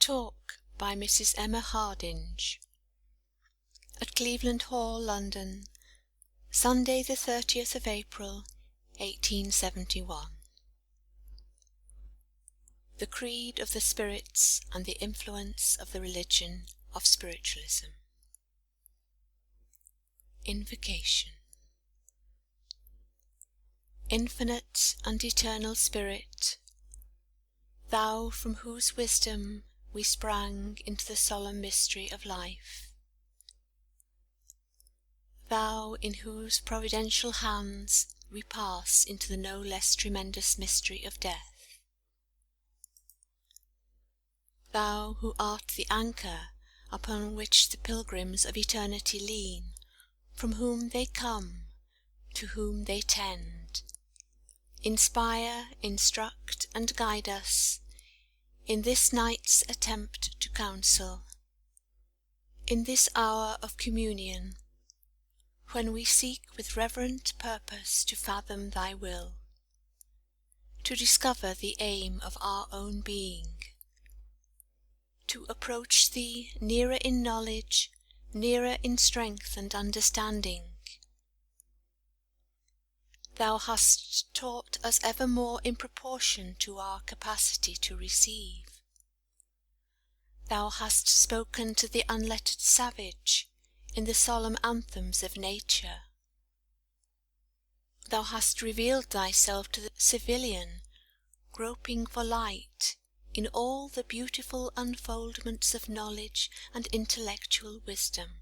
Talk by Mrs. Emma Hardinge at Cleveland Hall, London, Sunday the 30th of April, 1871. The Creed of the Spirits and the Influence of the Religion of Spiritualism. Invocation. Infinite and eternal Spirit, Thou from whose wisdom we sprang into the solemn mystery of life, Thou in whose providential hands we pass into the no less tremendous mystery of death, Thou who art the anchor upon which the pilgrims of eternity lean, from whom they come, to whom they tend, inspire, instruct, and guide us in this night's attempt to counsel, in this hour of communion, when we seek with reverent purpose to fathom Thy will, to discover the aim of our own being, to approach Thee nearer in knowledge, nearer in strength and understanding. Thou hast taught us ever more in proportion to our capacity to receive. Thou hast spoken to the unlettered savage in the solemn anthems of nature. Thou hast revealed Thyself to the civilian, groping for light in all the beautiful unfoldments of knowledge and intellectual wisdom.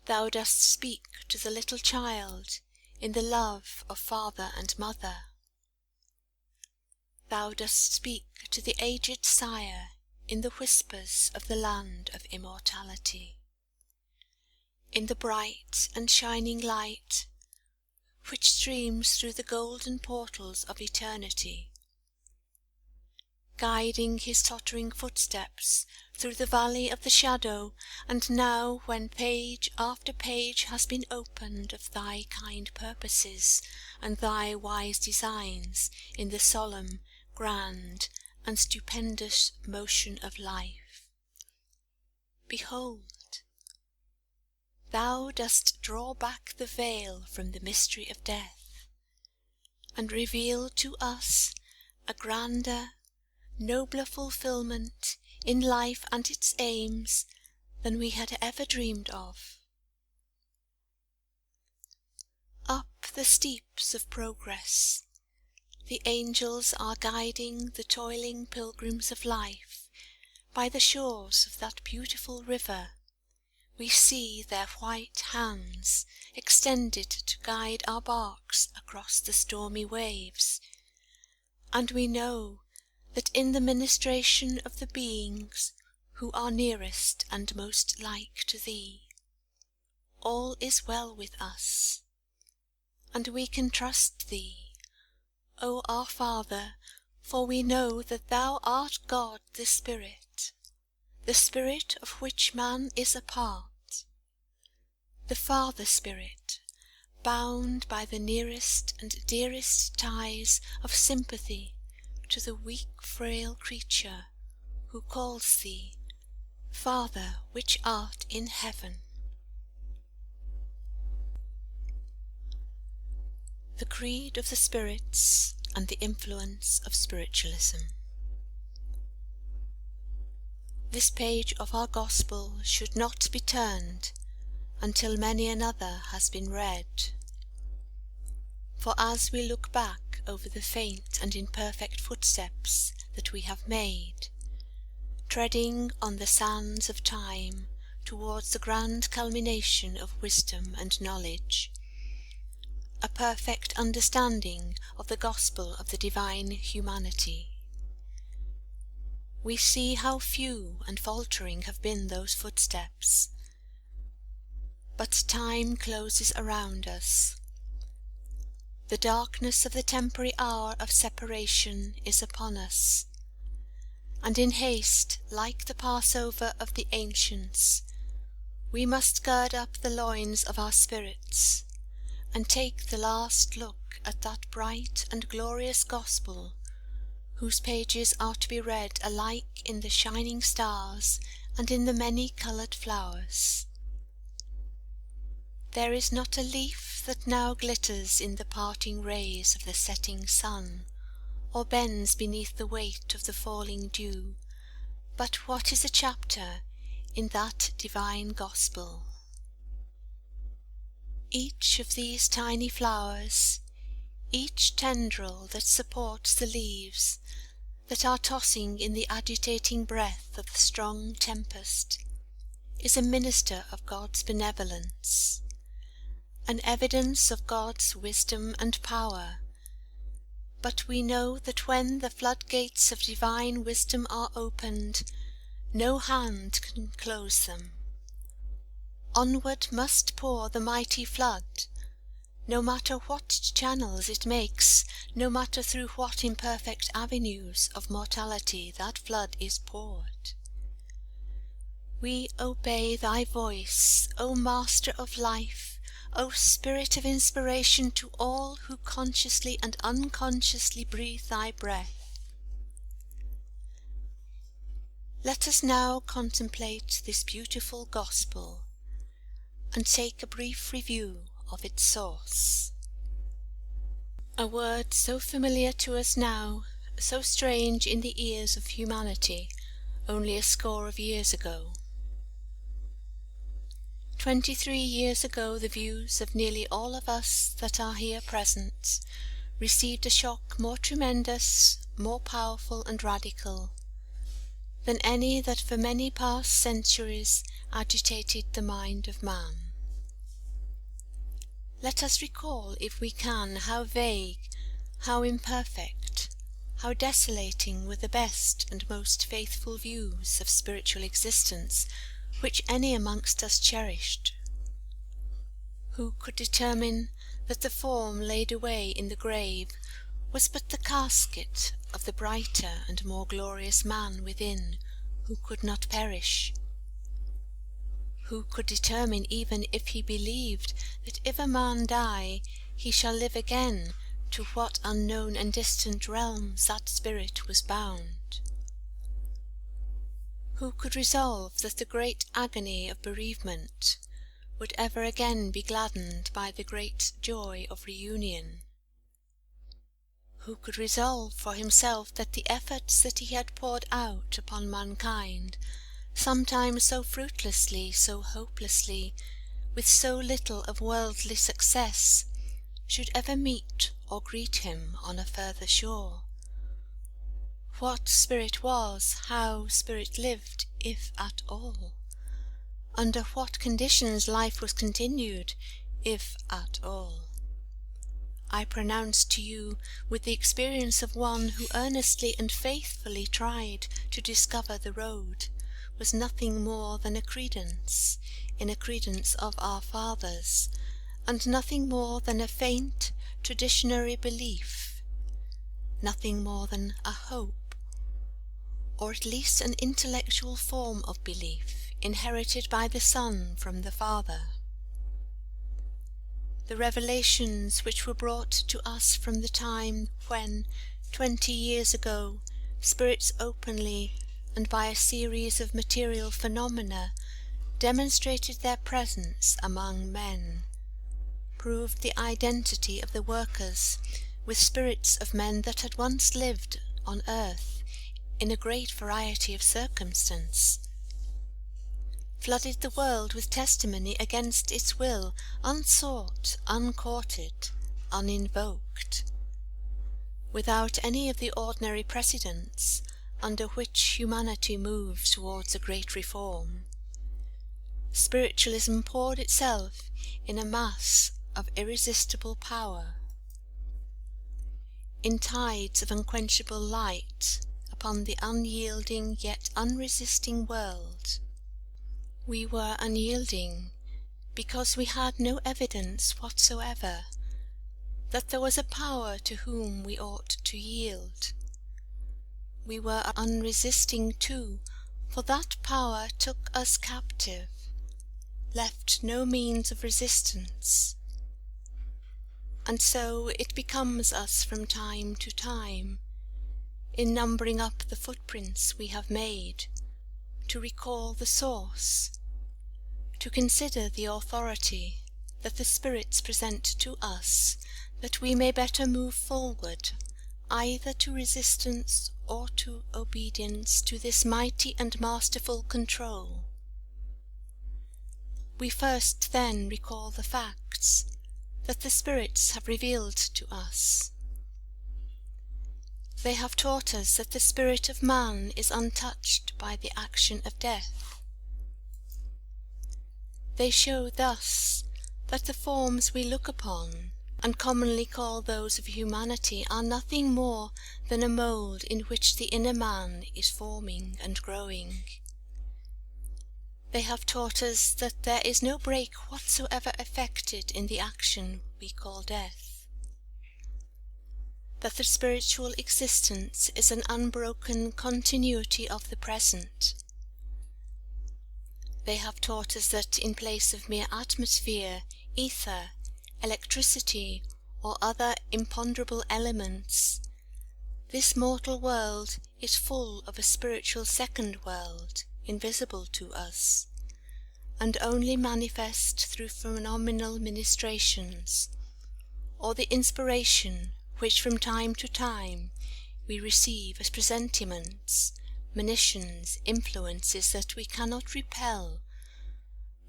Thou dost speak to the little child in the love of father and mother. Thou dost speak to the aged sire in the whispers of the land of immortality, in the bright and shining light which streams through the golden portals of eternity, guiding his tottering footsteps through the valley of the shadow. And now, when page after page has been opened of Thy kind purposes and Thy wise designs in the solemn, grand, and stupendous motion of life, behold, Thou dost draw back the veil from the mystery of death, and reveal to us a grander, nobler fulfilment in life and its aims than we had ever dreamed of. Up the steeps of progress the angels are guiding the toiling pilgrims of life. By the shores of that beautiful river we see their white hands extended to guide our barks across the stormy waves, and we know that in the ministration of the beings who are nearest and most like to Thee, all is well with us, and we can trust Thee, O our Father, for we know that Thou art God the Spirit of which man is a part, the Father Spirit, bound by the nearest and dearest ties of sympathy to the weak frail creature who calls Thee, Father which art in heaven. The Creed of the Spirits and the Influence of Spiritualism. This page of our Gospel should not be turned until many another has been read. For as we look back over the faint and imperfect footsteps that we have made, treading on the sands of time towards the grand culmination of wisdom and knowledge, a perfect understanding of the gospel of the divine humanity, we see how few and faltering have been those footsteps. But time closes around us. The darkness of the temporary hour of separation is upon us, and in haste, like the Passover of the ancients, we must gird up the loins of our spirits, and take the last look at that bright and glorious gospel whose pages are to be read alike in the shining stars and in the many-coloured flowers. There is not a leaf that now glitters in the parting rays of the setting sun, or bends beneath the weight of the falling dew, but what is a chapter in that divine gospel. Each of these tiny flowers, each tendril that supports the leaves that are tossing in the agitating breath of the strong tempest, is a minister of God's benevolence, an evidence of God's wisdom and power. But we know that when the floodgates of divine wisdom are opened, no hand can close them. Onward must pour the mighty flood, no matter what channels it makes, no matter through what imperfect avenues of mortality that flood is poured. We obey thy voice, O Master of life, O Spirit of inspiration to all who consciously and unconsciously breathe thy breath. Let us now contemplate this beautiful gospel and take a brief review of its source. A word so familiar to us now, so strange in the ears of humanity only a score of years ago. 23 years ago the views of nearly all of us that are here present received a shock more tremendous, more powerful and radical than any that for many past centuries agitated the mind of man. Let us recall, if we can, how vague, how imperfect, how desolating were the best and most faithful views of spiritual existence which any amongst us cherished. Who could determine that the form laid away in the grave was but the casket of the brighter and more glorious man within, who could not perish? Who could determine, even if he believed that if a man die he shall live again, to what unknown and distant realms that spirit was bound? Who could resolve that the great agony of bereavement would ever again be gladdened by the great joy of reunion? Who could resolve for himself that the efforts that he had poured out upon mankind, sometimes so fruitlessly, so hopelessly, with so little of worldly success, should ever meet or greet him on a further shore? What spirit was, how spirit lived, if at all? Under what conditions life was continued, if at all? I pronounce to you, with the experience of one who earnestly and faithfully tried to discover the road, was nothing more than a credence, in a credence of our fathers, and nothing more than a faint traditionary belief, nothing more than a hope, or at least an intellectual form of belief, inherited by the Son from the Father. The revelations which were brought to us from the time when, 20 years ago, spirits openly, and by a series of material phenomena, demonstrated their presence among men, proved the identity of the workers with spirits of men that had once lived on earth in a great variety of circumstance, flooded the world with testimony against its will, unsought, uncourted, uninvoked, without any of the ordinary precedents under which humanity moves towards a great reform. Spiritualism poured itself in a mass of irresistible power, in tides of unquenchable light, upon the unyielding yet unresisting world. We were unyielding because we had no evidence whatsoever that there was a power to whom we ought to yield. We were unresisting too, for that power took us captive, left no means of resistance, and so it becomes us from time to time, in numbering up the footprints we have made, to recall the source, to consider the authority that the spirits present to us, that we may better move forward, either to resistance or to obedience to this mighty and masterful control. We first then recall the facts that the spirits have revealed to us. They have taught us that the spirit of man is untouched by the action of death. They show thus that the forms we look upon, and commonly call those of humanity, are nothing more than a mould in which the inner man is forming and growing. They have taught us that there is no break whatsoever effected in the action we call death, that the spiritual existence is an unbroken continuity of the present. They have taught us that in place of mere atmosphere, ether, electricity, or other imponderable elements, this mortal world is full of a spiritual second world, invisible to us, and only manifest through phenomenal ministrations, or the inspiration which from time to time we receive as presentiments, monitions, influences that we cannot repel,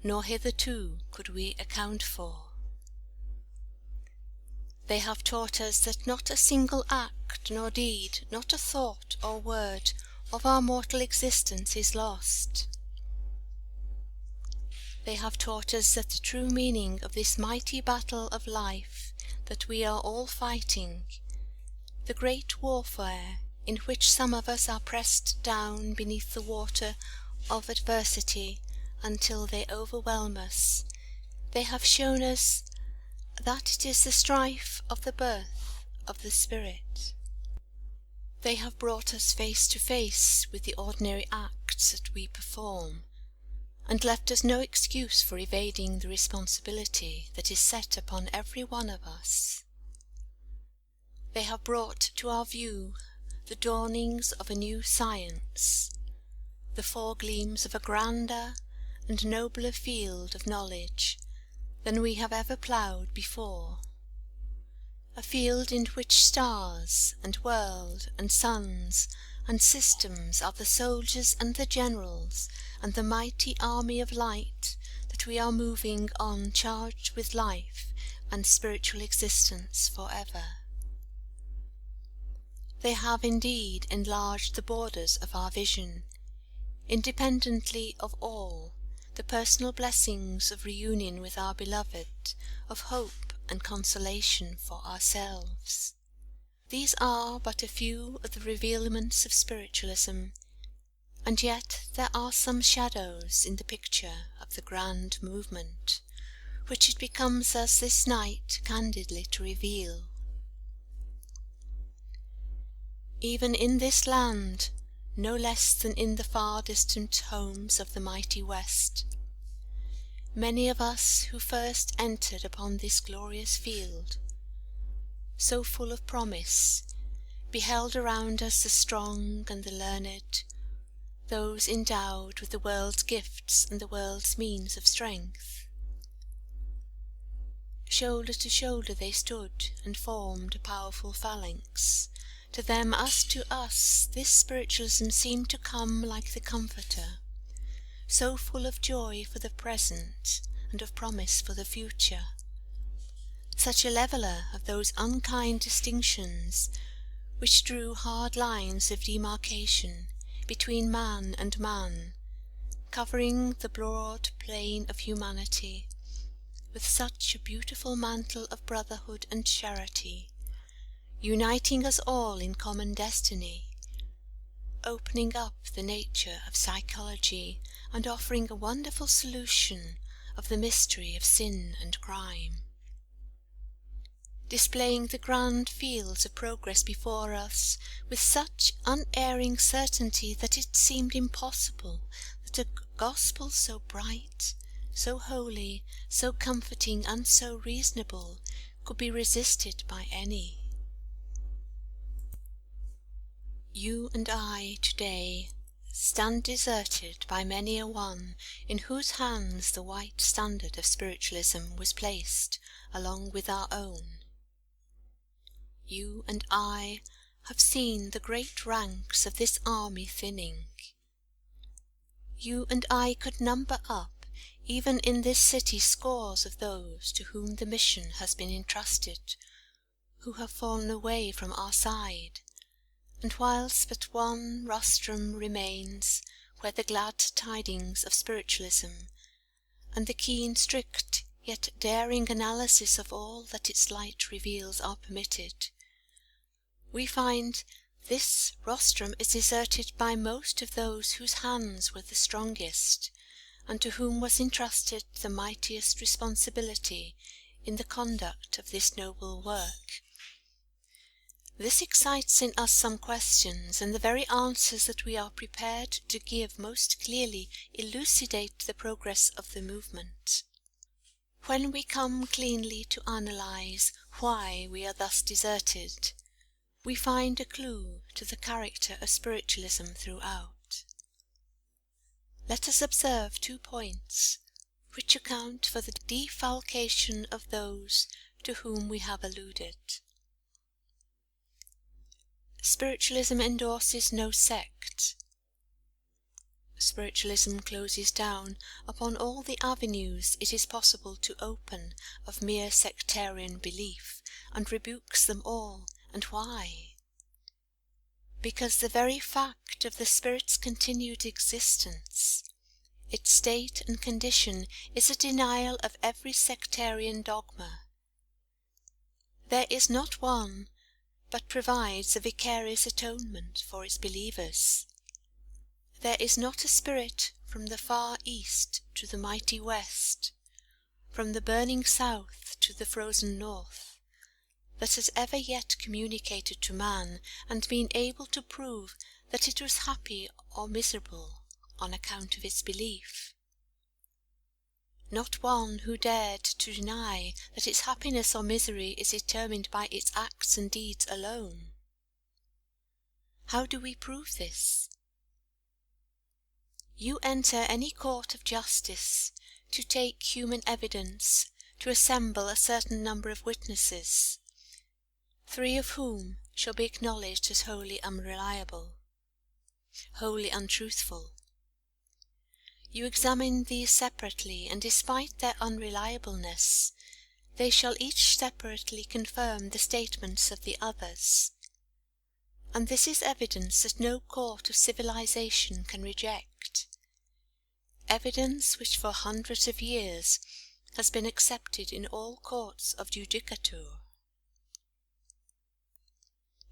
nor hitherto could we account for. They have taught us that not a single act nor deed, not a thought or word of our mortal existence is lost. They have taught us that the true meaning of this mighty battle of life that we are all fighting, the great warfare in which some of us are pressed down beneath the water of adversity until they overwhelm us, they have shown us that it is the strife of the birth of the spirit. They have brought us face to face with the ordinary acts that we perform, and left us no excuse for evading the responsibility that is set upon every one of us. They have brought to our view the dawnings of a new science, the foregleams of a grander and nobler field of knowledge than we have ever ploughed before, a field in which stars and world and suns and systems are the soldiers and the generals and the mighty army of light that we are moving on, charged with life and spiritual existence for ever. They have indeed enlarged the borders of our vision, independently of all the personal blessings of reunion with our beloved, of hope and consolation for ourselves. These are but a few of the revealments of spiritualism, and yet there are some shadows in the picture of the grand movement, which it becomes us this night candidly to reveal. Even in this land, no less than in the far distant homes of the mighty West, many of us who first entered upon this glorious field, so full of promise, beheld around us the strong and the learned, those endowed with the world's gifts and the world's means of strength. Shoulder to shoulder they stood and formed a powerful phalanx. To them, us to us, this spiritualism seemed to come like the Comforter, so full of joy for the present and of promise for the future, such a leveller of those unkind distinctions which drew hard lines of demarcation between man and man, covering the broad plain of humanity with such a beautiful mantle of brotherhood and charity, uniting us all in common destiny, opening up the nature of psychology and offering a wonderful solution of the mystery of sin and crime, displaying the grand fields of progress before us with such unerring certainty that it seemed impossible that a gospel so bright, so holy, so comforting, and so reasonable could be resisted by any. You and I today stand deserted by many a one in whose hands the white standard of spiritualism was placed along with our own. You and I have seen the great ranks of this army thinning. You and I could number up even in this city scores of those to whom the mission has been entrusted, who have fallen away from our side, and whilst but one rostrum remains where the glad tidings of spiritualism and the keen, strict, yet daring analysis of all that its light reveals are permitted, we find this rostrum is deserted by most of those whose hands were the strongest, and to whom was entrusted the mightiest responsibility in the conduct of this noble work. This excites in us some questions, and the very answers that we are prepared to give most clearly elucidate the progress of the movement. When we come cleanly to analyse why we are thus deserted, we find a clue to the character of spiritualism throughout. Let us observe 2 points which account for the defalcation of those to whom we have alluded. Spiritualism endorses no sect. Spiritualism closes down upon all the avenues it is possible to open of mere sectarian belief, and rebukes them all. And why? Because the very fact of the Spirit's continued existence, its state and condition, is a denial of every sectarian dogma. There is not one but provides a vicarious atonement for its believers. There is not a spirit from the far east to the mighty west, from the burning south to the frozen north, that has ever yet communicated to man and been able to prove that it was happy or miserable on account of its belief. Not one who dared to deny that its happiness or misery is determined by its acts and deeds alone. How do we prove this? You enter any court of justice to take human evidence, to assemble a certain number of witnesses, 3 of whom shall be acknowledged as wholly unreliable, wholly untruthful. You examine these separately, and despite their unreliableness, they shall each separately confirm the statements of the others. And this is evidence that no court of civilization can reject, evidence which for hundreds of years has been accepted in all courts of judicature.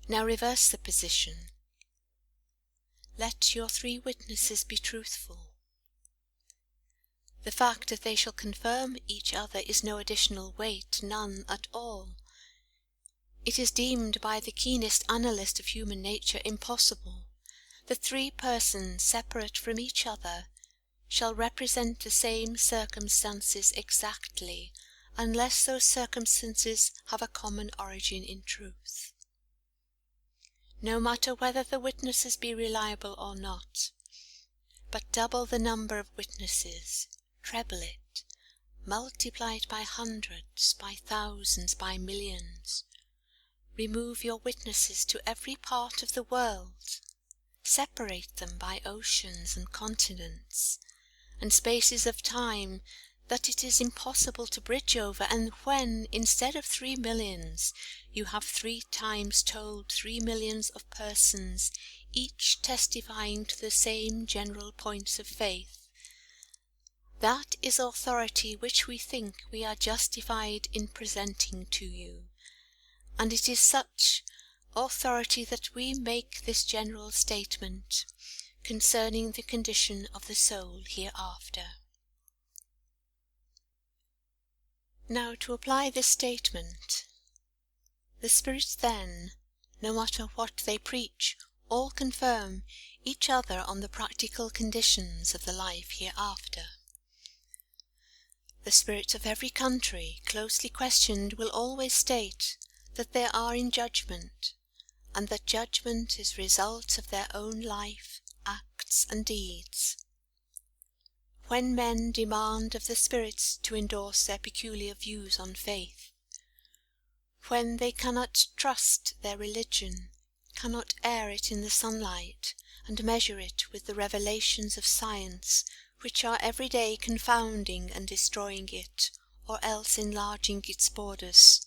Now reverse the position. Let your 3 witnesses be truthful. The fact that they shall confirm each other is no additional weight, none at all. It is deemed by the keenest analyst of human nature impossible that 3 persons separate from each other shall represent the same circumstances exactly, unless those circumstances have a common origin in truth. No matter whether the witnesses be reliable or not, but double the number of witnesses, treble it, multiply it by hundreds, by thousands, by millions. Remove your witnesses to every part of the world, separate them by oceans and continents, and spaces of time that it is impossible to bridge over, and when, instead of 3 millions, you have 3 times told 3 millions of persons, each testifying to the same general points of faith, that is authority which we think we are justified in presenting to you, and it is such authority that we make this general statement concerning the condition of the soul hereafter. Now to apply this statement, the spirits then, no matter what they preach, all confirm each other on the practical conditions of the life hereafter. The spirits of every country, closely questioned, will always state that they are in judgment, and that judgment is result of their own life, acts, and deeds. When men demand of the spirits to endorse their peculiar views on faith, when they cannot trust their religion, cannot air it in the sunlight, and measure it with the revelations of science, which are every day confounding and destroying it, or else enlarging its borders,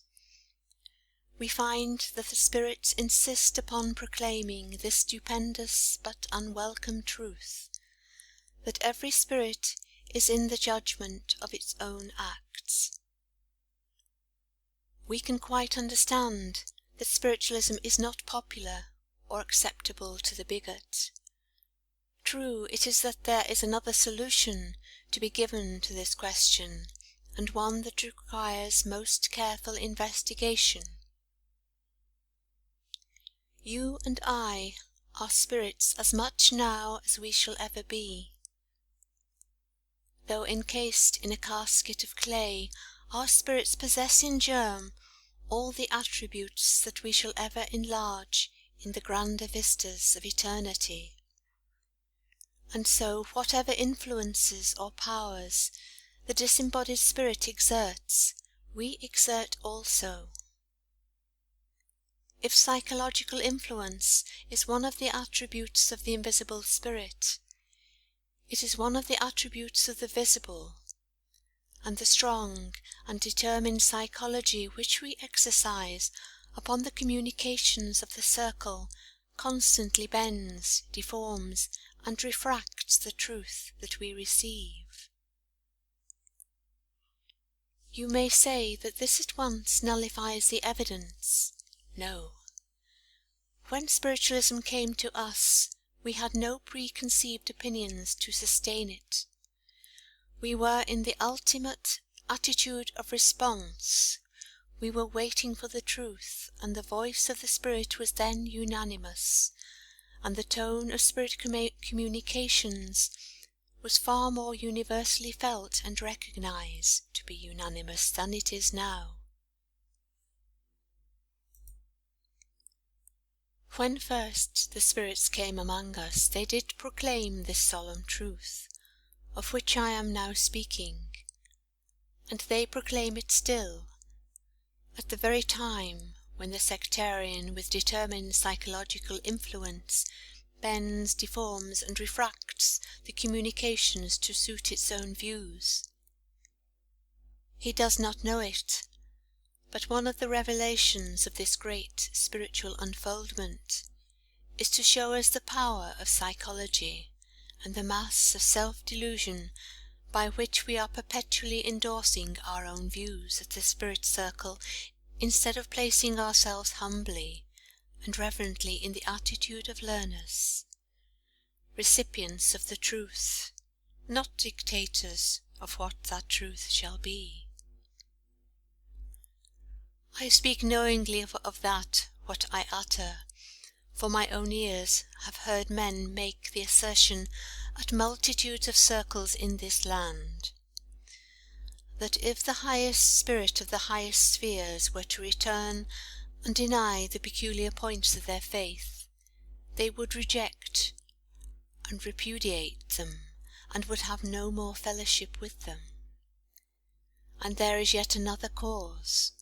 we find that the spirits insist upon proclaiming this stupendous but unwelcome truth, that every spirit is in the judgment of its own acts. We can quite understand that spiritualism is not popular or acceptable to the bigot. True it is that there is another solution to be given to this question, and one that requires most careful investigation. You and I are spirits as much now as we shall ever be. Though encased in a casket of clay, our spirits possess in germ all the attributes that we shall ever enlarge in the grander vistas of eternity. And so whatever influences or powers the disembodied spirit exerts, we exert also. If psychological influence is one of the attributes of the invisible spirit, it is one of the attributes of the visible, and the strong and determined psychology which we exercise upon the communications of the circle constantly bends, deforms, and refracts the truth that we receive. You may say that this at once nullifies the evidence. No. When spiritualism came to us, we had no preconceived opinions to sustain it. We were in the ultimate attitude of response. We were waiting for the truth, and the voice of the spirit was then unanimous, and the tone of spirit communications was far more universally felt and recognized to be unanimous than it is now. When first the spirits came among us, they did proclaim this solemn truth, of which I am now speaking, and they proclaim it still, at the very time when the sectarian with determined psychological influence bends, deforms, and refracts the communications to suit its own views. He does not know it, but one of the revelations of this great spiritual unfoldment is to show us the power of psychology and the mass of self-delusion by which we are perpetually endorsing our own views of the spirit circle, instead of placing ourselves humbly and reverently in the attitude of learners, recipients of the truth, not dictators of what that truth shall be. I speak knowingly of that what I utter, for my own ears have heard men make the assertion at multitudes of circles in this land, that if the highest spirit of the highest spheres were to return and deny the peculiar points of their faith, they would reject and repudiate them, and would have no more fellowship with them. And there is yet another cause.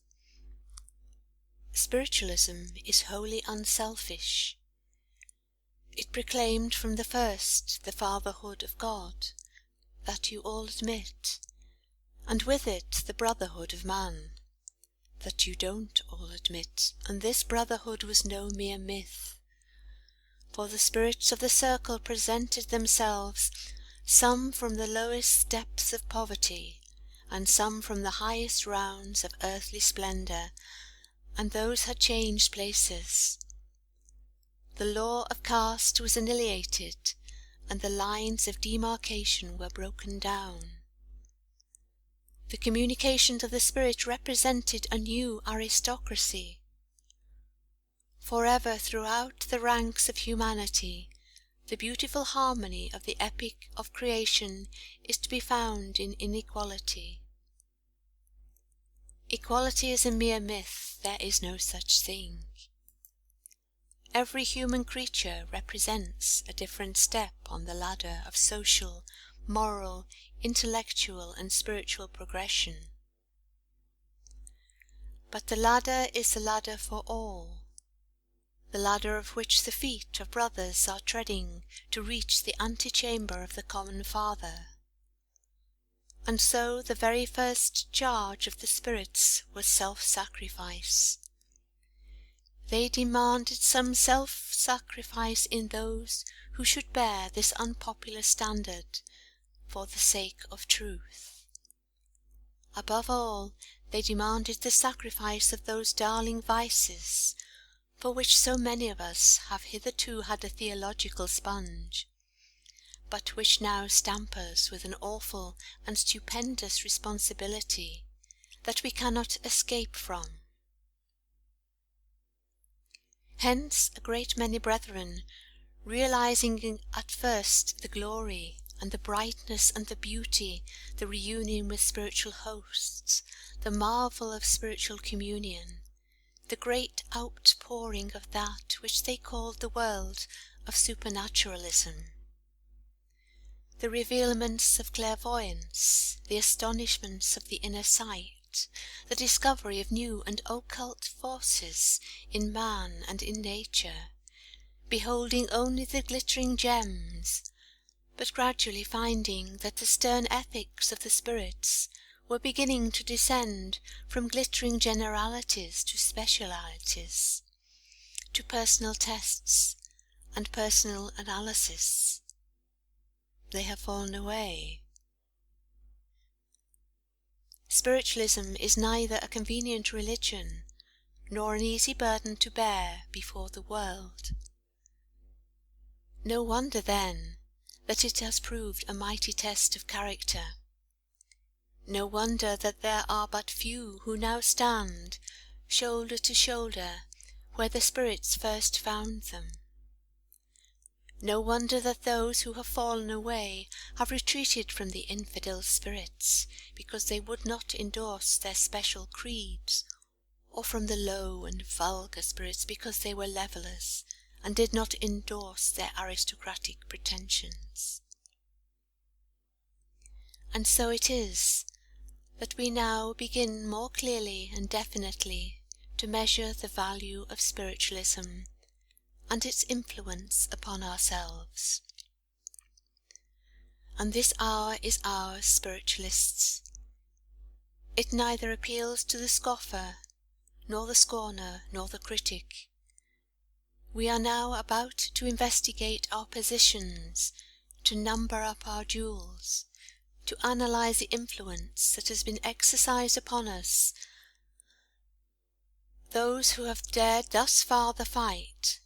Spiritualism is wholly unselfish. It proclaimed from the first the fatherhood of God, that you all admit, and with it the brotherhood of man, that you don't all admit, and this brotherhood was no mere myth, for the spirits of the circle presented themselves, some from the lowest depths of poverty, and some from the highest rounds of earthly splendour, and those had changed places. The law of caste was annihilated, and the lines of demarcation were broken down. The communications of the spirit represented a new aristocracy. Forever throughout the ranks of humanity, the beautiful harmony of the epic of creation is to be found in inequality. Equality is a mere myth. There is no such thing. Every human creature represents a different step on the ladder of social, moral, intellectual, and spiritual progression. But the ladder is the ladder for all, the ladder of which the feet of brothers are treading to reach the antechamber of the common Father. And so the very first charge of the spirits was self-sacrifice. They demanded some self-sacrifice in those who should bear this unpopular standard for the sake of truth. Above all, they demanded the sacrifice of those darling vices for which so many of us have hitherto had a theological sponge, but which now stamp us with an awful and stupendous responsibility that we cannot escape from. Hence a great many brethren, realizing at first the glory and the brightness and the beauty, the reunion with spiritual hosts, the marvel of spiritual communion, the great outpouring of that which they called the world of supernaturalism, the revealments of clairvoyance, the astonishments of the inner sight, the discovery of new and occult forces in man and in nature, beholding only the glittering gems, but gradually finding that the stern ethics of the spirits were beginning to descend from glittering generalities to specialities, to personal tests and personal analysis. They have fallen away. Spiritualism is neither a convenient religion nor an easy burden to bear before the world. No wonder, then, that it has proved a mighty test of character. No wonder that there are but few who now stand, shoulder to shoulder, where the spirits first found them. No wonder that those who have fallen away have retreated from the infidel spirits, because they would not endorse their special creeds, or from the low and vulgar spirits, because they were levellers, and did not endorse their aristocratic pretensions. And so it is that we now begin more clearly and definitely to measure the value of spiritualism and its influence upon ourselves. And this hour is ours, spiritualists. It neither appeals to the scoffer, nor the scorner, nor the critic. We are now about to investigate our positions, to number up our jewels, to analyze the influence that has been exercised upon us. Those who have dared thus far the fight,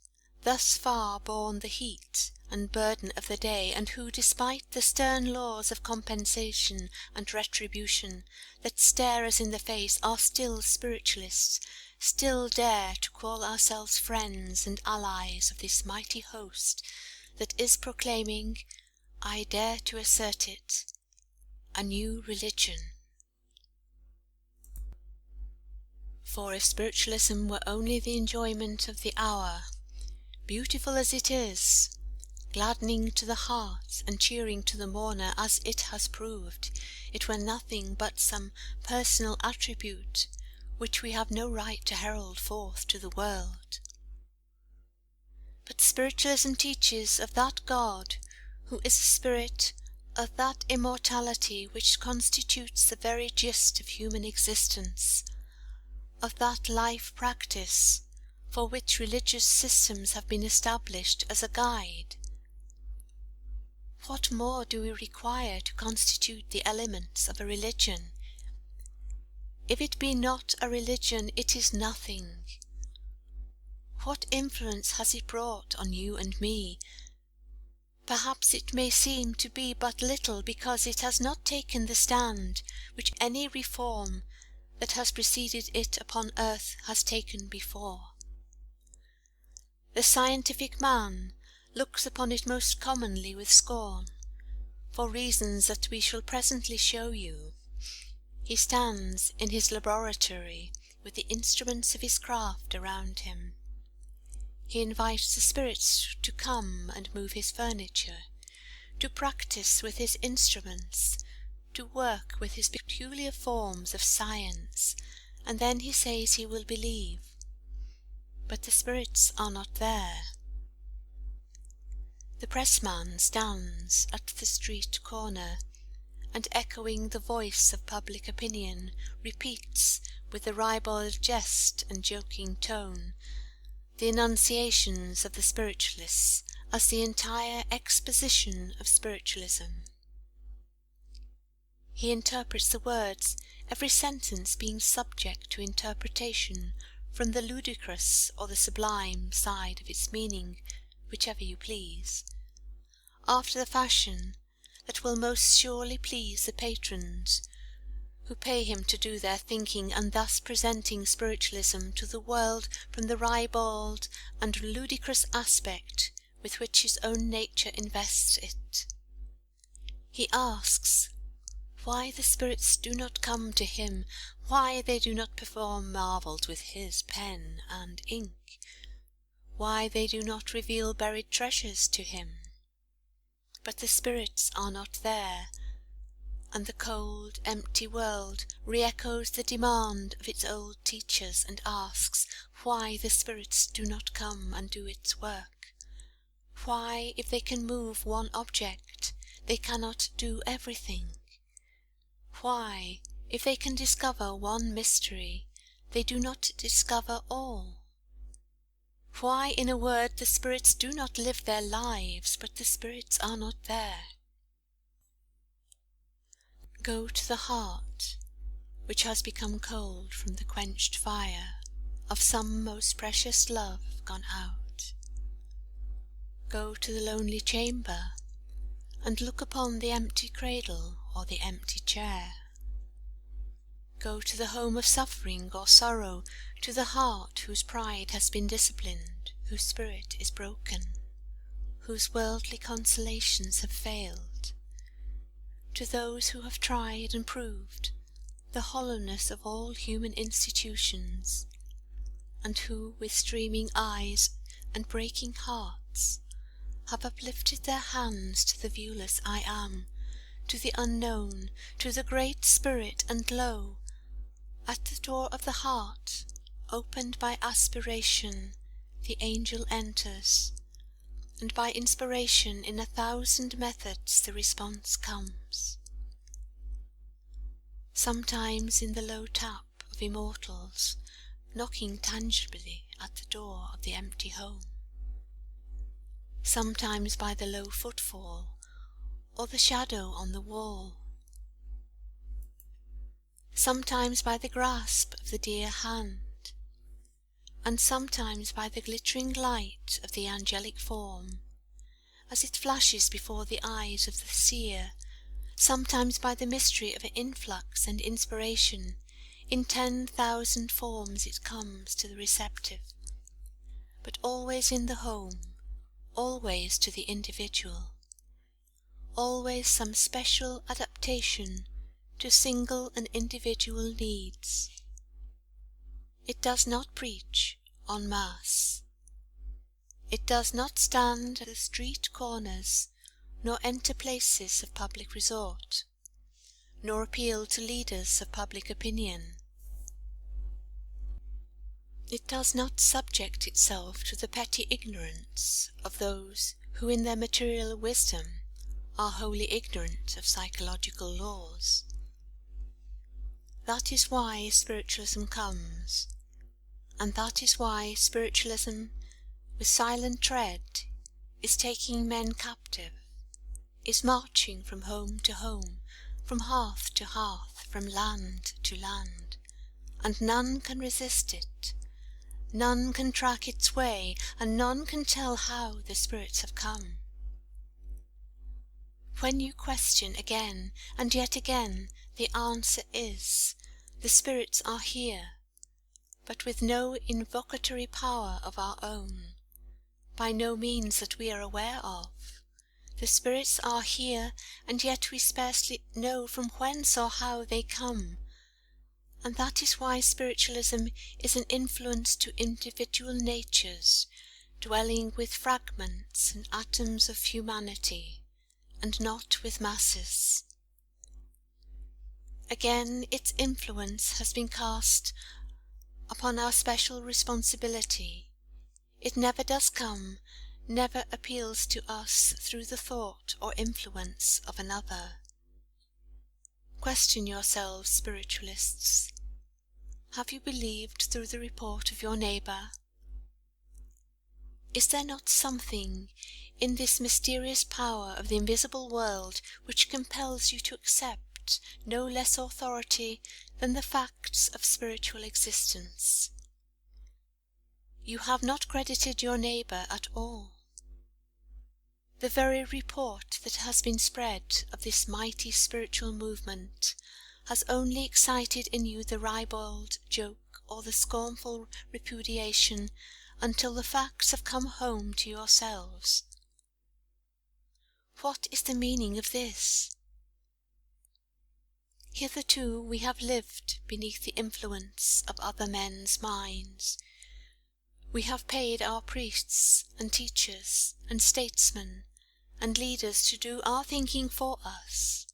thus far borne the heat and burden of the day, and who, despite the stern laws of compensation and retribution that stare us in the face, are still spiritualists, still dare to call ourselves friends and allies of this mighty host that is proclaiming, I dare to assert it, a new religion. For if spiritualism were only the enjoyment of the hour, beautiful as it is, gladdening to the heart and cheering to the mourner as it has proved, it were nothing but some personal attribute which we have no right to herald forth to the world. But spiritualism teaches of that God who is a spirit, of that immortality which constitutes the very gist of human existence, of that life practice for which religious systems have been established as a guide. What more do we require to constitute the elements of a religion? If it be not a religion, it is nothing. What influence has it brought on you and me? Perhaps it may seem to be but little, because it has not taken the stand which any reform that has preceded it upon earth has taken before. The scientific man looks upon it most commonly with scorn, for reasons that we shall presently show you. He stands in his laboratory with the instruments of his craft around him. He invites the spirits to come and move his furniture, to practice with his instruments, to work with his peculiar forms of science, and then he says he will believe. But the spirits are not there. The pressman stands at the street corner, and echoing the voice of public opinion, repeats, with the ribald jest and joking tone, the enunciations of the spiritualists as the entire exposition of spiritualism. He interprets the words, every sentence being subject to interpretation from the ludicrous or the sublime side of its meaning, whichever you please, after the fashion that will most surely please the patrons who pay him to do their thinking, and thus presenting spiritualism to the world from the ribald and ludicrous aspect with which his own nature invests it. He asks why the spirits do not come to him, why they do not perform marvels with his pen and ink, why they do not reveal buried treasures to him. But the spirits are not there, and the cold, empty world re-echoes the demand of its old teachers and asks why the spirits do not come and do its work, why, if they can move one object, they cannot do everything, why, if they can discover one mystery, they do not discover all. Why, in a word, the spirits do not live their lives, but the spirits are not there. Go to the heart, which has become cold from the quenched fire of some most precious love gone out. Go to the lonely chamber, and look upon the empty cradle or the empty chair. Go to the home of suffering or sorrow, to the heart whose pride has been disciplined, whose spirit is broken, whose worldly consolations have failed, to those who have tried and proved the hollowness of all human institutions, and who, with streaming eyes and breaking hearts, have uplifted their hands to the viewless I Am, to the unknown, to the Great Spirit, and lo, at the door of the heart, opened by aspiration, the angel enters, and by inspiration in 1,000 methods the response comes. Sometimes in the low tap of immortals, knocking tangibly at the door of the empty home. Sometimes by the low footfall, or the shadow on the wall. Sometimes by the grasp of the dear hand, and sometimes by the glittering light of the angelic form, as it flashes before the eyes of the seer, sometimes by the mystery of influx and inspiration, in 10,000 forms it comes to the receptive, but always in the home, always to the individual, always some special adaptation to single and individual needs. It does not preach en masse. It does not stand at the street corners, nor enter places of public resort, nor appeal to leaders of public opinion. It does not subject itself to the petty ignorance of those who in their material wisdom are wholly ignorant of psychological laws. That is why spiritualism comes, and that is why spiritualism, with silent tread, is taking men captive, is marching from home to home, from hearth to hearth, from land to land, and none can resist it, none can track its way, and none can tell how the spirits have come. When you question again and yet again, the answer is, the spirits are here, but with no invocatory power of our own, by no means that we are aware of. The spirits are here, and yet we scarcely know from whence or how they come, and that is why spiritualism is an influence to individual natures, dwelling with fragments and atoms of humanity, and not with masses. Again, its influence has been cast upon our special responsibility. It never does come, never appeals to us through the thought or influence of another. Question yourselves, spiritualists. Have you believed through the report of your neighbour? Is there not something in this mysterious power of the invisible world which compels you to accept no less authority than the facts of spiritual existence? You have not credited your neighbour at all. The very report that has been spread of this mighty spiritual movement has only excited in you the ribald joke or the scornful repudiation until the facts have come home to yourselves. What is the meaning of this? Hitherto we have lived beneath the influence of other men's minds. We have paid our priests and teachers and statesmen and leaders to do our thinking for us.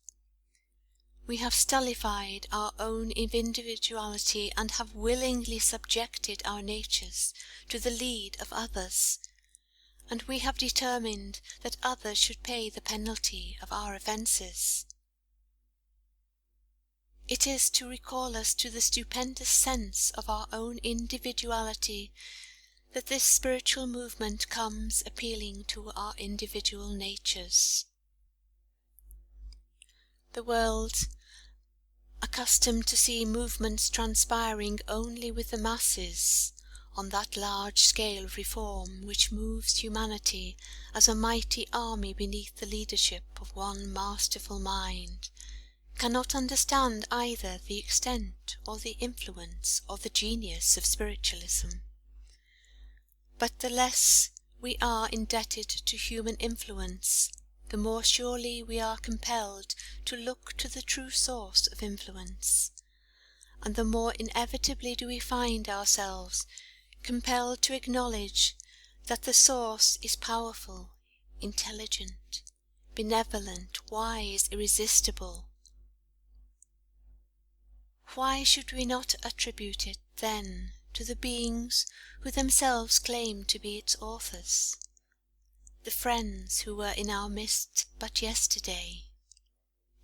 We have stultified our own individuality and have willingly subjected our natures to the lead of others, and we have determined that others should pay the penalty of our offences. It is to recall us to the stupendous sense of our own individuality that this spiritual movement comes appealing to our individual natures. The world, accustomed to see movements transpiring only with the masses, on that large scale of reform which moves humanity as a mighty army beneath the leadership of one masterful mind, cannot understand either the extent or the influence or the genius of spiritualism. But the less we are indebted to human influence, the more surely we are compelled to look to the true source of influence, and the more inevitably do we find ourselves compelled to acknowledge that the source is powerful, intelligent, benevolent, wise, irresistible. Why should we not attribute it, then, to the beings who themselves claim to be its authors, the friends who were in our midst but yesterday,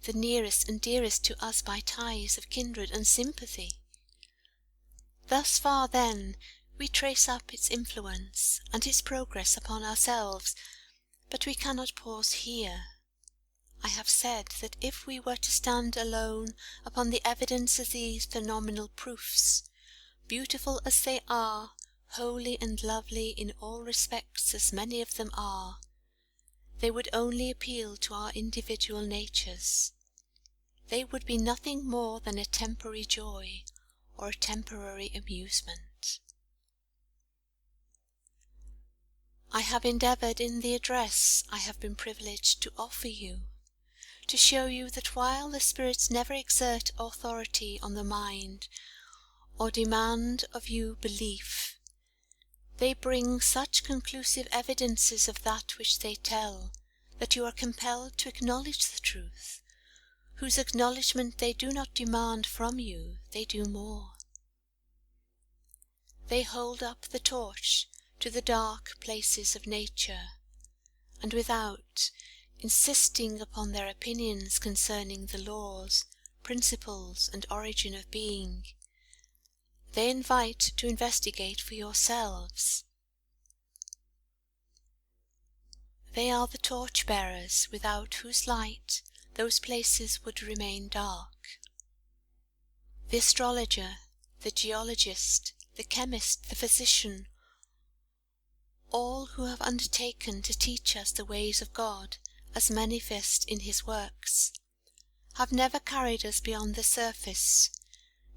the nearest and dearest to us by ties of kindred and sympathy? Thus far, then, we trace up its influence and its progress upon ourselves, but we cannot pause here. I have said that if we were to stand alone upon the evidence of these phenomenal proofs, beautiful as they are, holy and lovely in all respects as many of them are, they would only appeal to our individual natures. They would be nothing more than a temporary joy or a temporary amusement. I have endeavoured in the address I have been privileged to offer you, to show you that while the spirits never exert authority on the mind, or demand of you belief, they bring such conclusive evidences of that which they tell, that you are compelled to acknowledge the truth, whose acknowledgment they do not demand from you, they do more. They hold up the torch to the dark places of nature, and without insisting upon their opinions concerning the laws, principles, and origin of being, they invite to investigate for yourselves. They are the torch-bearers without whose light those places would remain dark. The astrologer, the geologist, the chemist, the physician, all who have undertaken to teach us the ways of God as manifest in his works, have never carried us beyond the surface,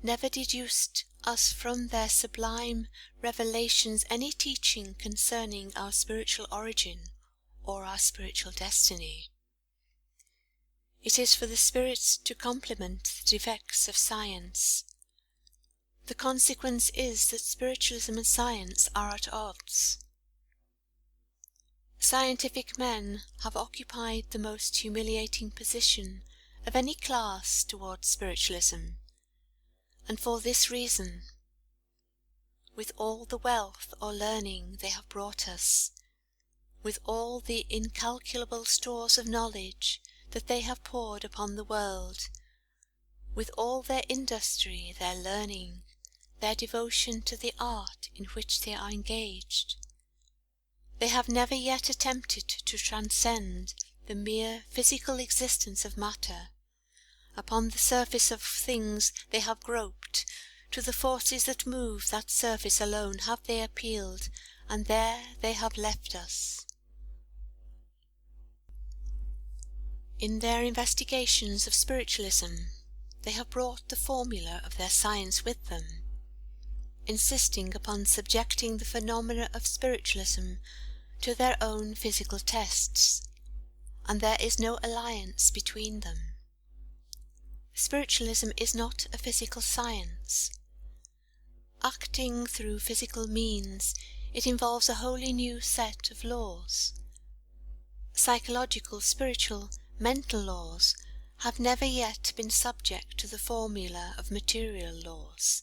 never deduced us from their sublime revelations any teaching concerning our spiritual origin or our spiritual destiny. It is for the spirits to complement the defects of science. The consequence is that spiritualism and science are at odds. scientific men have occupied the most humiliating position of any class towards spiritualism, and for this reason. With all the wealth or learning they have brought us, with all the incalculable stores of knowledge that they have poured upon the world, with all their industry, their learning, their devotion to the art in which they are engaged, they have never yet attempted to transcend the mere physical existence of matter. Upon the surface of things they have groped, to the forces that move that surface alone have they appealed, and there they have left us. In their investigations of spiritualism, they have brought the formula of their science with them, insisting upon subjecting the phenomena of spiritualism to their own physical tests, and there is no alliance between them. Spiritualism is not a physical science. Acting through physical means, it involves a wholly new set of laws. Psychological, spiritual, mental laws have never yet been subject to the formula of material laws.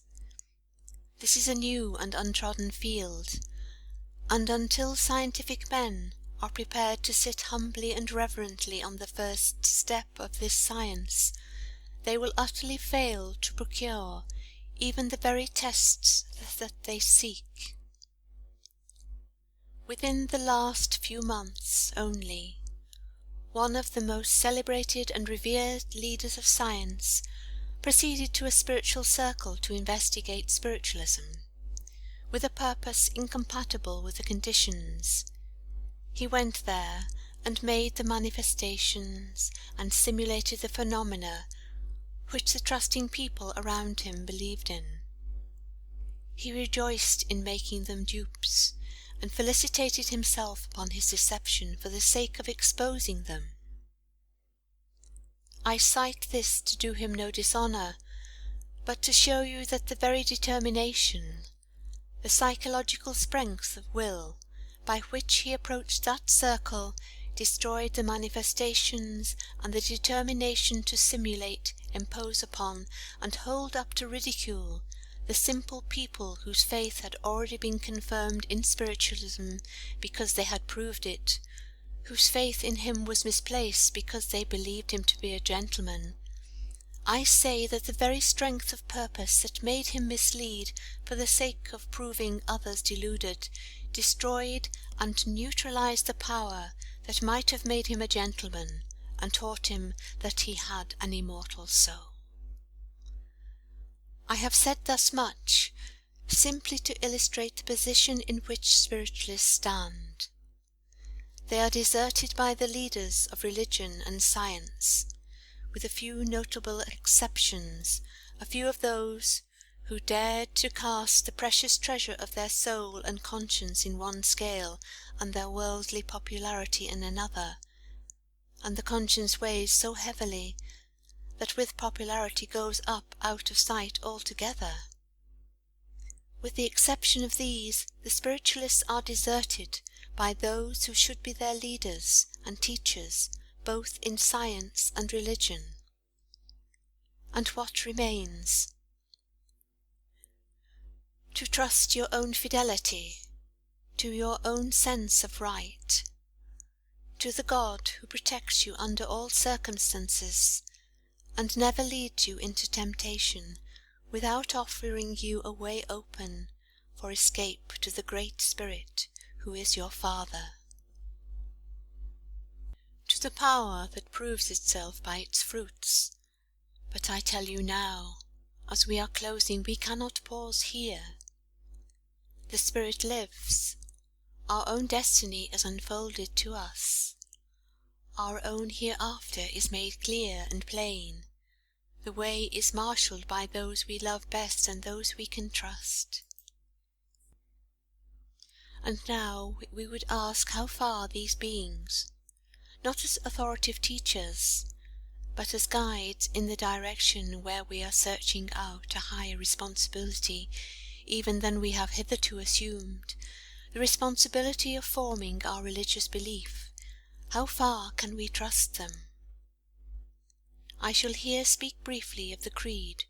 This is a new and untrodden field, and until scientific men are prepared to sit humbly and reverently on the first step of this science, they will utterly fail to procure even the very tests that they seek. Within the last few months only, one of the most celebrated and revered leaders of science proceeded to a spiritual circle to investigate spiritualism, with a purpose incompatible with the conditions. He went there and made the manifestations and simulated the phenomena which the trusting people around him believed in. He rejoiced in making them dupes, and felicitated himself upon his deception for the sake of exposing them. I cite this to do him no dishonour, but to show you that the very determination, the psychological strength of will, by which he approached that circle, destroyed the manifestations, and the determination to simulate, impose upon, and hold up to ridicule the simple people whose faith had already been confirmed in spiritualism because they had proved it, whose faith in him was misplaced because they believed him to be a gentleman. I say that the very strength of purpose that made him mislead for the sake of proving others deluded, destroyed and neutralized the power that might have made him a gentleman, and taught him that he had an immortal soul. I have said thus much simply to illustrate the position in which spiritualists stand. They are deserted by the leaders of religion and science, with a few notable exceptions, a few of those who dared to cast the precious treasure of their soul and conscience in one scale, and their worldly popularity in another, and the conscience weighs so heavily that with popularity goes up out of sight altogether. With the exception of these, the spiritualists are deserted by those who should be their leaders and teachers, both in science and religion. And what remains? To trust your own fidelity, to your own sense of right, to the God who protects you under all circumstances, and never leads you into temptation without offering you a way open for escape to the Great Spirit who is your Father. To the power that proves itself by its fruits. But I tell you now, as we are closing, we cannot pause here. The Spirit lives. Our own destiny is unfolded to us. Our own hereafter is made clear and plain. The way is marshalled by those we love best and those we can trust. And now we would ask how far these beings, not as authoritative teachers, but as guides in the direction where we are searching out a higher responsibility even than we have hitherto assumed, the responsibility of forming our religious belief, how far can we trust them? I shall here speak briefly of the creed,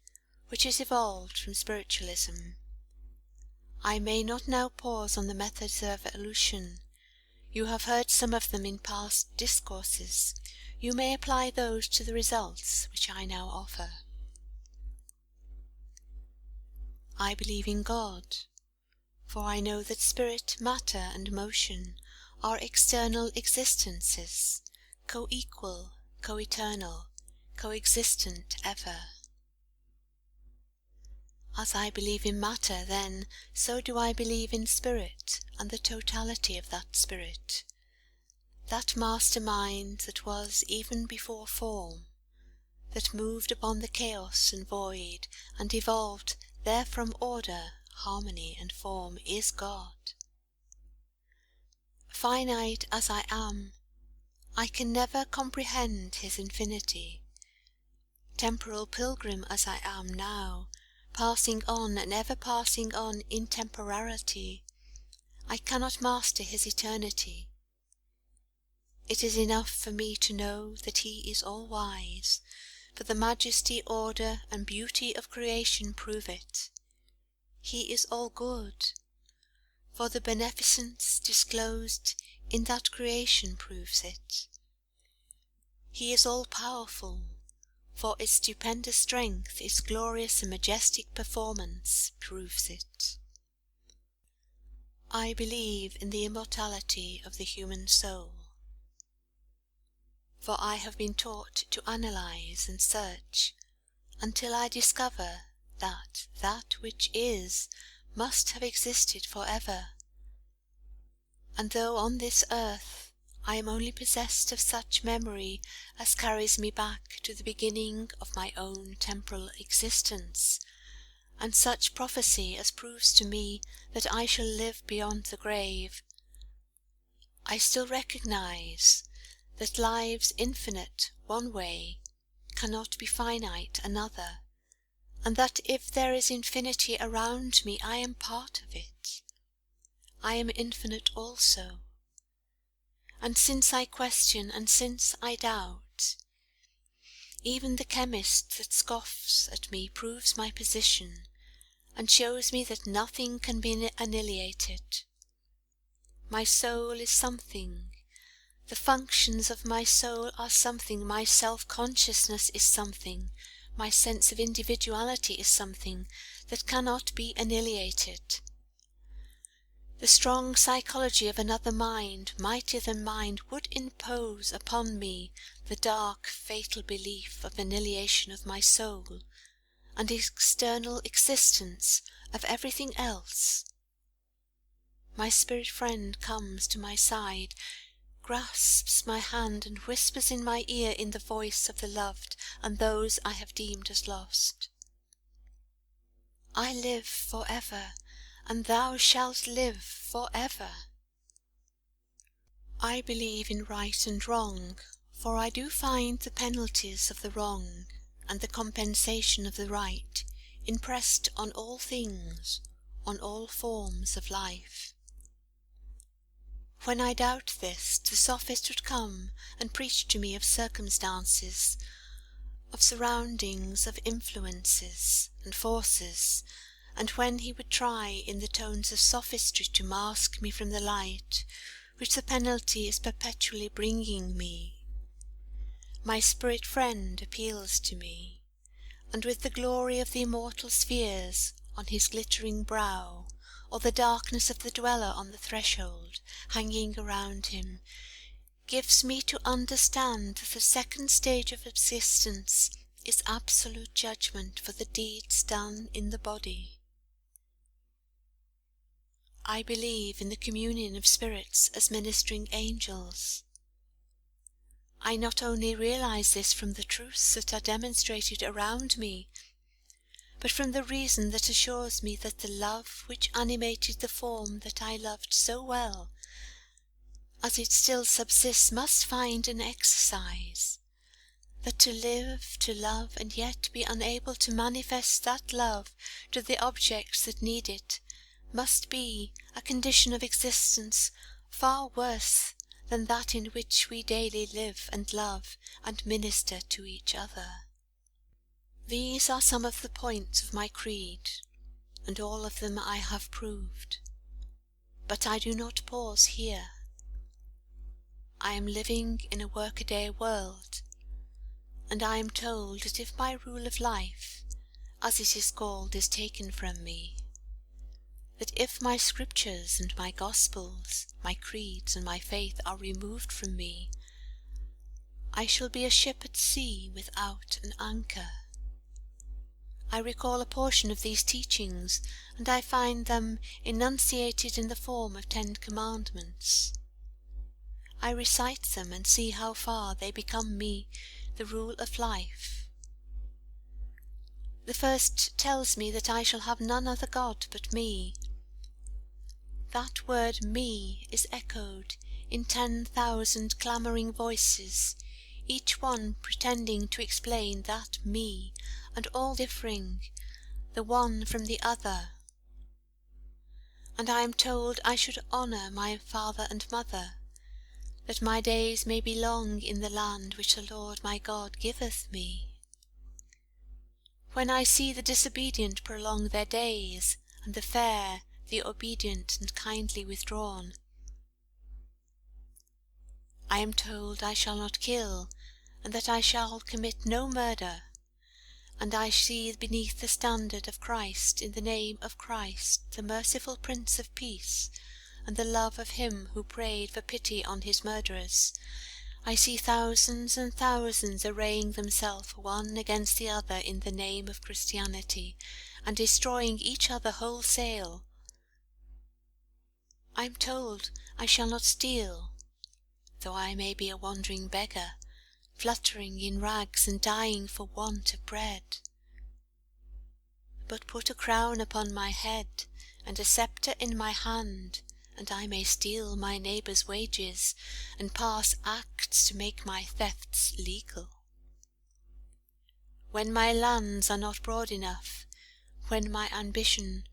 which is evolved from spiritualism. I may not now pause on the methods of evolution. You have heard some of them in past discourses. You may apply those to the results which I now offer. I believe in God, for I know that spirit, matter, and motion are external existences, co-equal, co-eternal, co-existent ever. As I believe in matter, then, so do I believe in spirit and the totality of that spirit, that mastermind that was even before form, that moved upon the chaos and void and evolved therefrom order, harmony, and form, is God. Finite as I am, I can never comprehend his infinity. Temporal pilgrim as I am now, passing on and ever passing on in temporality, I cannot master his eternity. It is enough for me to know that he is all-wise, for the majesty, order, and beauty of creation prove it. He is all-good, for the beneficence disclosed in that creation proves it. He is all-powerful, for its stupendous strength, its glorious and majestic performance proves it. I believe in the immortality of the human soul, for I have been taught to analyze and search until I discover that that which is must have existed for ever, and though on this earth I am only possessed of such memory as carries me back to the beginning of my own temporal existence, and such prophecy as proves to me that I shall live beyond the grave, I still recognize that lives infinite one way cannot be finite another, and that if there is infinity around me, I am part of it. I am infinite also. And since I question and since I doubt, even the chemist that scoffs at me proves my position, and shows me that nothing can be annihilated. My soul is something. The functions of my soul are something. My self-consciousness is something. My sense of individuality is something that cannot be annihilated. The strong psychology of another mind, mightier than mine, would impose upon me the dark, fatal belief of annihilation of my soul, and external existence of everything else. My spirit friend comes to my side, grasps my hand, and whispers in my ear in the voice of the loved and those I have deemed as lost, I live for ever, and thou shalt live for ever. I believe in right and wrong, for I do find the penalties of the wrong and the compensation of the right impressed on all things, on all forms of life. When I doubt this, the sophist would come and preach to me of circumstances, of surroundings, of influences and forces, and when he would try in the tones of sophistry to mask me from the light which the penalty is perpetually bringing me, my spirit friend appeals to me, and with the glory of the immortal spheres on his glittering brow, or the darkness of the dweller on the threshold hanging around him, gives me to understand that the second stage of existence is absolute judgment for the deeds done in the body. I believe in the communion of spirits as ministering angels. I not only realize this from the truths that are demonstrated around me, but from the reason that assures me that the love which animated the form that I loved so well, as it still subsists, must find an exercise, that to live, to love, and yet be unable to manifest that love to the objects that need it, must be a condition of existence far worse than that in which we daily live and love and minister to each other. These are some of the points of my creed, and all of them I have proved. But I do not pause here. I am living in a workaday world, and I am told that if my rule of life, as it is called, is taken from me, that if my scriptures and my gospels, my creeds and my faith are removed from me, I shall be a ship at sea without an anchor. I recall a portion of these teachings, and I find them enunciated in the form of 10 commandments. I recite them and see how far they become me the rule of life. The first tells me that I shall have none other God but me. That word me is echoed in 10,000 clamouring voices, each one pretending to explain that me, and all differing the one from the other. And I am told I should honour my father and mother, that my days may be long in the land which the Lord my God giveth me. When I see the disobedient prolong their days, and the fair, the obedient and kindly withdrawn, I am told I shall not kill, and that I shall commit no murder, and I see beneath the standard of Christ, in the name of Christ, the merciful Prince of Peace, and the love of him who prayed for pity on his murderers, I see thousands and thousands arraying themselves one against the other in the name of Christianity, and destroying each other wholesale. I am told I shall not steal, though I may be a wandering beggar, fluttering in rags and dying for want of bread, but put a crown upon my head and a sceptre in my hand, and I may steal my neighbour's wages and pass acts to make my thefts legal. When my lands are not broad enough, when my ambition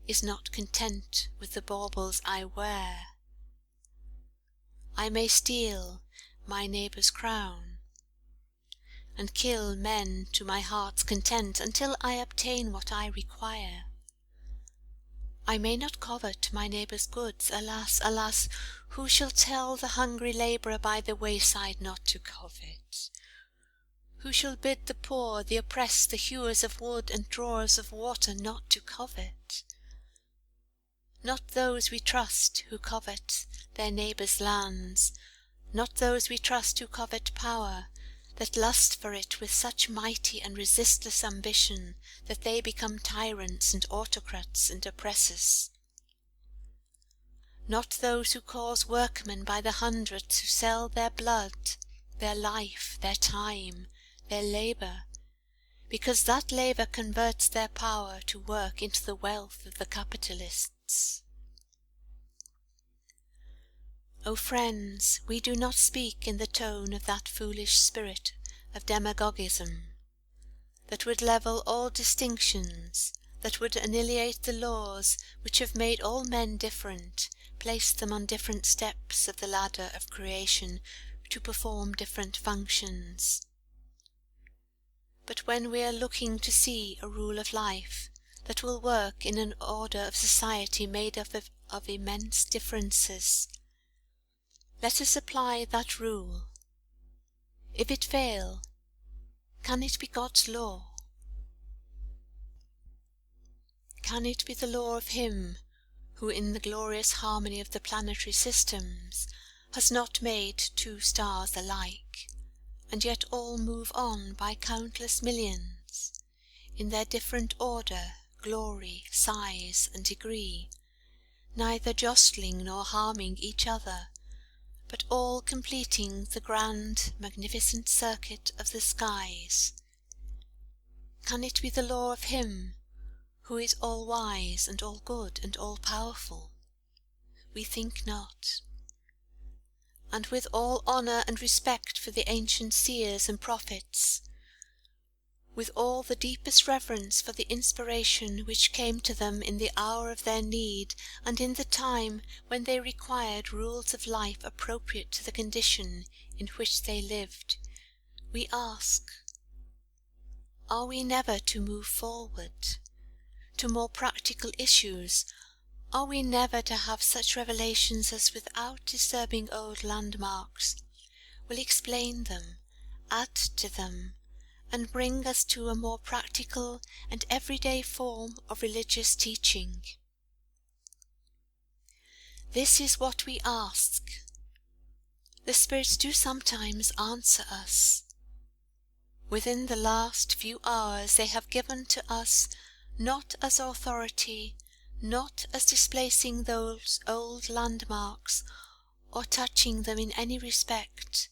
is not content with the baubles I wear, I may steal my neighbour's crown, and kill men to my heart's content, until I obtain what I require. I may not covet my neighbour's goods. Alas, alas, who shall tell the hungry labourer by the wayside not to covet? Who shall bid the poor, the oppressed, the hewers of wood and drawers of water not to covet? Not those we trust who covet their neighbours' lands, not those we trust who covet power, that lust for it with such mighty and resistless ambition that they become tyrants and autocrats and oppressors. Not those who cause workmen by the hundred to sell their blood, their life, their time, their labour, because that labour converts their power to work into the wealth of the capitalists. O friends, we do not speak in the tone of that foolish spirit of demagogism, that would level all distinctions, that would annihilate the laws which have made all men different, placed them on different steps of the ladder of creation to perform different functions. But when we are looking to see a rule of life that will work in an order of society made up of immense differences, let us apply that rule. If it fail, can it be God's law? Can it be the law of him who, in the glorious harmony of the planetary systems, has not made 2 stars alike, and yet all move on by countless millions, in their different order, glory, size, and degree, neither jostling nor harming each other, but all completing the grand, magnificent circuit of the skies? Can it be the law of him who is all wise and all good and all powerful? We think not. And with all honour and respect for the ancient seers and prophets, with all the deepest reverence for the inspiration which came to them in the hour of their need, and in the time when they required rules of life appropriate to the condition in which they lived, we ask, are we never to move forward to more practical issues? Are we never to have such revelations as, without disturbing old landmarks, will explain them, add to them, and bring us to a more practical and everyday form of religious teaching? This is what we ask. The spirits do sometimes answer us. Within the last few hours they have given to us, not as authority, not as displacing those old landmarks, or touching them in any respect,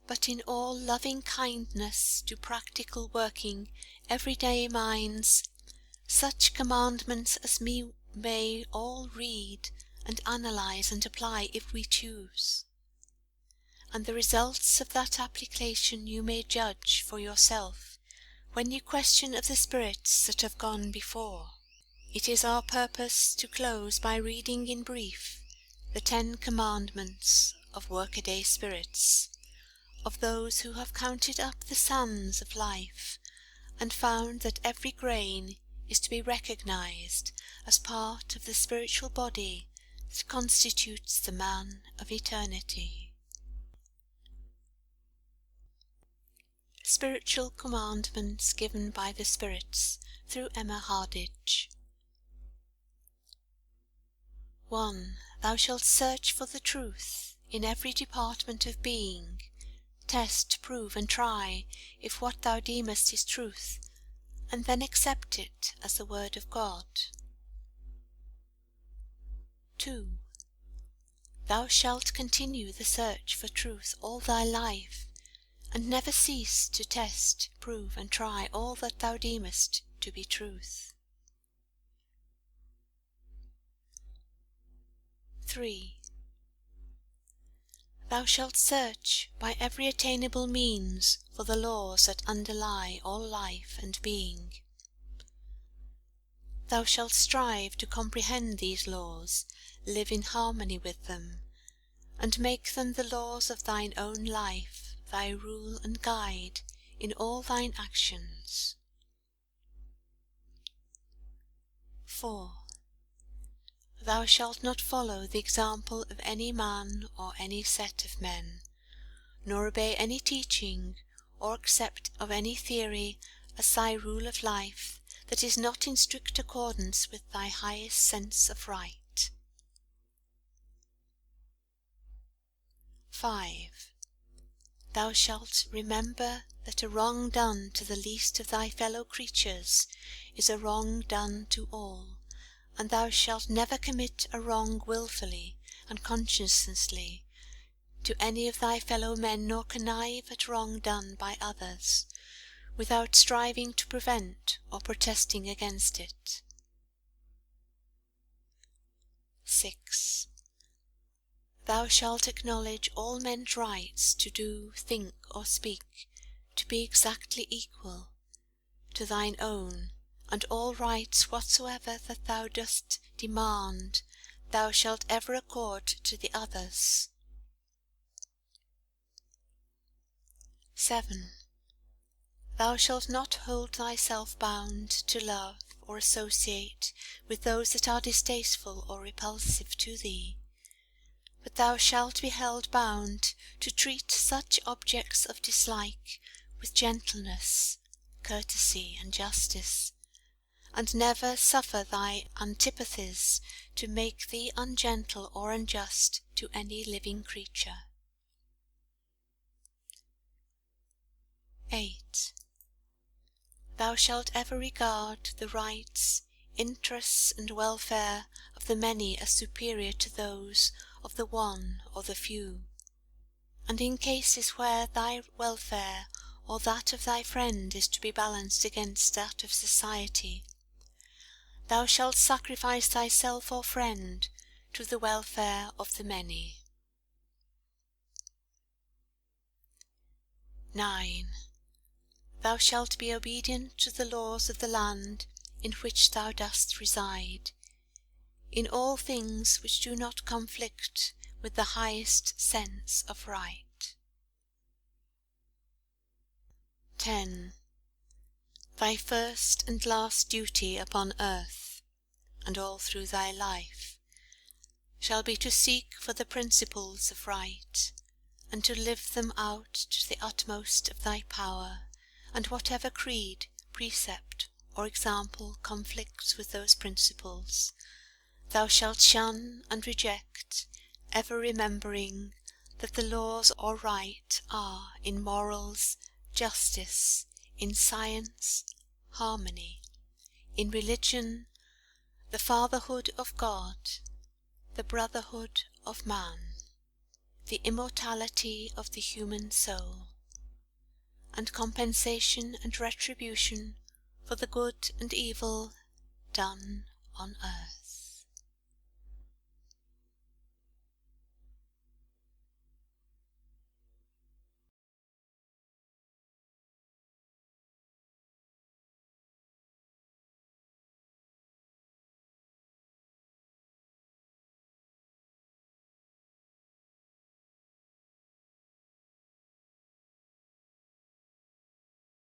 but in all loving kindness to practical working everyday minds, such commandments as we may all read and analyse and apply if we choose. And the results of that application you may judge for yourself when you question of the spirits that have gone before. It is our purpose to close by reading in brief the 10 commandments of workaday spirits, of those who have counted up the sands of life and found that every grain is to be recognized as part of the spiritual body that constitutes the man of eternity. Spiritual Commandments given by the Spirits through Emma Hardinge. 1. Thou shalt search for the truth in every department of being, test, prove, and try if what thou deemest is truth, and then accept it as the word of God. 2. Thou shalt continue the search for truth all thy life, and never cease to test, prove, and try all that thou deemest to be truth. 3. Thou shalt search by every attainable means for the laws that underlie all life and being. Thou shalt strive to comprehend these laws, live in harmony with them, and make them the laws of thine own life, thy rule and guide in all thine actions. 4. Thou shalt not follow the example of any man or any set of men, nor obey any teaching or accept of any theory as thy rule of life that is not in strict accordance with thy highest sense of right. 5. Thou shalt remember that a wrong done to the least of thy fellow creatures is a wrong done to all, and thou shalt never commit a wrong wilfully and conscientiously to any of thy fellow men, nor connive at wrong done by others, without striving to prevent or protesting against it. 6. Thou shalt acknowledge all men's rights to do, think, or speak, to be exactly equal to thine own, and all rights whatsoever that thou dost demand, thou shalt ever accord to the others. 7. Thou shalt not hold thyself bound to love or associate with those that are distasteful or repulsive to thee, but thou shalt be held bound to treat such objects of dislike with gentleness, courtesy, and justice, and never suffer thy antipathies to make thee ungentle or unjust to any living creature. 8. Thou shalt ever regard the rights, interests, and welfare of the many as superior to those of the one or the few, and in cases where thy welfare or that of thy friend is to be balanced against that of society, thou shalt sacrifice thyself or friend to the welfare of the many. 9. Thou shalt be obedient to the laws of the land in which thou dost reside, in all things which do not conflict with the highest sense of right. 10. Thy first and last duty upon earth, and all through thy life, shall be to seek for the principles of right, and to live them out to the utmost of thy power, and whatever creed, precept, or example conflicts with those principles, thou shalt shun and reject, ever remembering that the laws or right are in morals, justice, in science, harmony, in religion, the fatherhood of God, the brotherhood of man, the immortality of the human soul, and compensation and retribution for the good and evil done on earth.